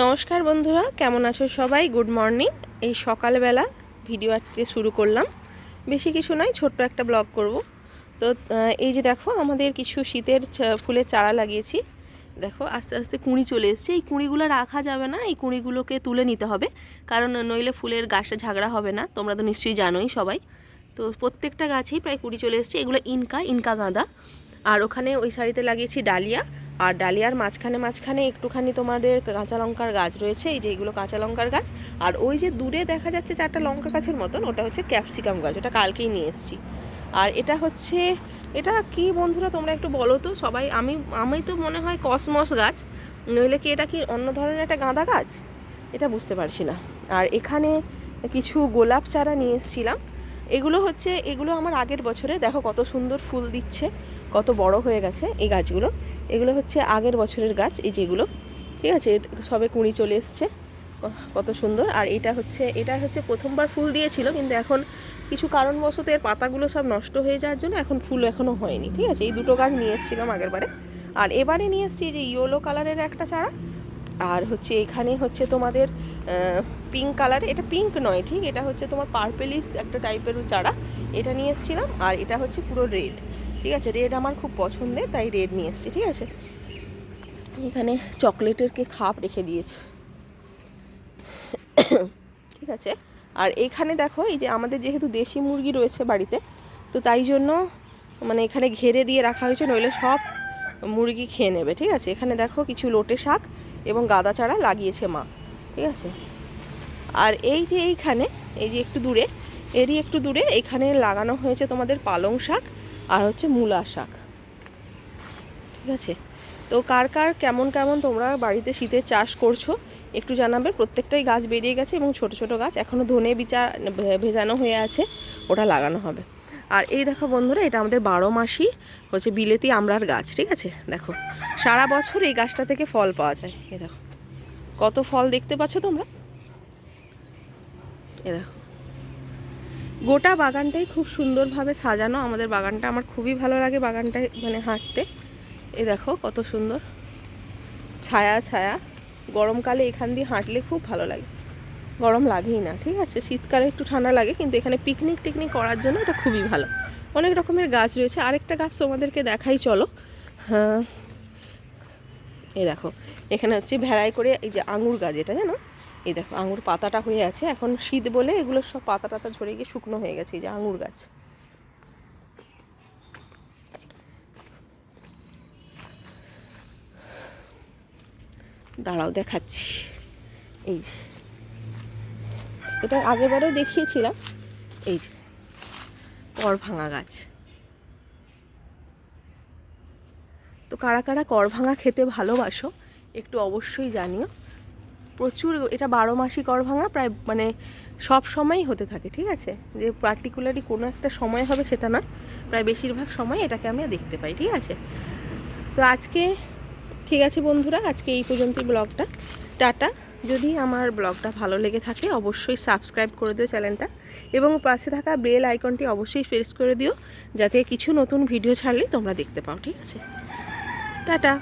নমস্কার বন্ধুরা, কেমন আছো সবাই? Good morning. এই সকালবেলা ভিডিও আজকে শুরু করলাম। বেশি কিছু নয়, ছোট্ট একটা ব্লগ করব। তো এই যে দেখো, আমাদের কিছু শীতের ফুলের চারা লাগিয়েছি। দেখো আস্তে আস্তে কুঁড়ি চলে এসছে। এই কুঁড়িগুলো রাখা যাবে না, এই কুঁড়িগুলোকে তুলে নিতে হবে, কারণ নইলে ফুলের গাছটা ঝাগড়া হবে না। তোমরা তো নিশ্চয়ই জানোই সবাই। তো প্রত্যেকটা গাছেই প্রায় কুঁড়ি চলে এসছে। এগুলো ইনকা গাঁদা। আর ওখানে ওই সারিতে লাগিয়েছি ডালিয়া। আর ডালিয়ার মাঝখানে একটুখানি তোমাদের কাঁচা লঙ্কার গাছ রয়েছে। এই যে এগুলো কাঁচা লঙ্কার গাছ। আর ওই যে দূরে দেখা যাচ্ছে চারটা লঙ্কা গাছের মতন, ওটা হচ্ছে ক্যাপসিকাম গাছ। ওটা কালকেই নিয়ে এসেছি। আর এটা কি বন্ধুরা, তোমরা একটু বলো তো সবাই। আমি তো মনে হয় কসমস গাছ, নইলে কি এটা কি অন্য ধরনের একটা গাঁদা গাছ, এটা বুঝতে পারছি না। আর এখানে কিছু গোলাপ চারা নিয়ে এসেছিলাম। এগুলো আমার আগের বছরে, দেখো কত সুন্দর ফুল দিচ্ছে, কত বড় হয়ে গেছে এই গাছগুলো। এগুলো হচ্ছে আগের বছরের গাছ, এই যেগুলো, ঠিক আছে। সবে কুঁড়ি চলে এসছে, কত সুন্দর। আর এটা হচ্ছে প্রথমবার ফুল দিয়েছিল, কিন্তু এখন কিছু কারণবশত এর পাতাগুলো সব নষ্ট হয়ে যাওয়ার জন্য এখন ফুল এখনও হয়নি, ঠিক আছে। এই দুটো গাছ নিয়ে এসেছিলাম আগের বারে। আর এবারে নিয়ে এসেছি যে ইয়েলো কালারের একটা চারা। আর এখানে হচ্ছে তোমাদের পিঙ্ক কালারে, এটা পিঙ্ক নয় ঠিক, এটা হচ্ছে তোমার পার্পেলিশ একটা টাইপের চারা, এটা নিয়ে এসেছিলাম। আর এটা হচ্ছে পুরো রেড, ঠিক আছে। রেড আমার খুব পছন্দের, তাই রেড নিয়ে এসেছি, ঠিক আছে। এখানে চকলেটের খাপ রেখে দিয়েছে, ঠিক আছে। আর এখানে দেখো, এই যে আমাদের যেহেতু দেশি মুরগি রয়েছে বাড়িতে, তো তাই জন্য মানে এখানে ঘেরে দিয়ে রাখা হয়েছে, নইলে সব মুরগি খেয়ে নেবে, ঠিক আছে। এখানে দেখো কিছু লোটে শাক এবং গাঁদা চারা লাগিয়েছে মা, ঠিক আছে। আর এই যে একটু দূরে এখানে লাগানো হয়েছে তোমাদের পালং শাক আর হচ্ছে মূলা শাক, ঠিক আছে। তো কার কেমন তোমরা বাড়িতে শীতের চাষ করছো একটু জানাবে। প্রত্যেকটাই গাছ বেরিয়ে গেছে এবং ছোট ছোট গাছ এখনও ধনে বিচা ভেজানো হয়ে আছে, ওটা লাগানো হবে। আর এই দেখো বন্ধুরা, এটা আমাদের 12 মাসই হচ্ছে বিলেতি আমড়ার গাছ, ঠিক আছে। দেখো সারা বছর এই গাছটা থেকে ফল পাওয়া যায়। এই দেখো কত ফল দেখতে পাচ্ছ তোমরা। এ দেখো গোটা বাগানটাই খুব সুন্দরভাবে সাজানো। আমাদের বাগানটা আমার খুবই ভালো লাগে, বাগানটায় মানে হাঁটতে। এই দেখো কত সুন্দর ছায়া। গরমকালে এখান দিয়ে হাঁটলে খুব ভালো লাগে, গরম লাগেই না, ঠিক আছে। শীতকালে একটু ঠান্ডা লাগে, কিন্তু এখানে পিকনিক করার জন্য এটা খুবই ভালো। অনেক রকমের গাছ রয়েছে। আরেকটা গাছ তোমাদেরকে দেখাই চলো। হ্যাঁ, এই দেখো এখানে হচ্ছে ভেড়াই করে এই যে আঙুর গাছ, এটা জানো। এই দেখো আঙুর পাতাটা হয়ে আছে, এখন শীত বলে এগুলো সব পাতা টাতা ঝরে গিয়ে শুকনো হয়ে গেছে। এই যে আঙুর গাছ, দাঁড়াও দেখাচ্ছি। এই যে এটা আগেরবারেও দেখিয়েছিলাম। এই যে করভাঙা গাছ। তো কারা করভাঙা খেতে ভালোবাসো একটু অবশ্যই জানিও। প্রচুর, এটা 12 মাসই করভাঙা, প্রায় মানে সব সময়ই হতে থাকে, ঠিক আছে। যে পার্টিকুলারলি কোনো একটা সময় হবে সেটা নয়, প্রায় বেশিরভাগ সময় এটাকে আমি দেখতে পাই, ঠিক আছে। তো আজকে ঠিক আছে বন্ধুরা, আজকে এই পর্যন্তই ব্লগটা। টাটা। যদি আমার ব্লগটা ভালো লেগে থাকে অবশ্যই সাবস্ক্রাইব করে দিও চ্যানেলটা, এবং পাশে থাকা বেল আইকনটি অবশ্যই প্রেস করে দিও, যাতে কিছু নতুন ভিডিও ছাড়লে তোমরা দেখতে পাও, ঠিক আছে। টাটা।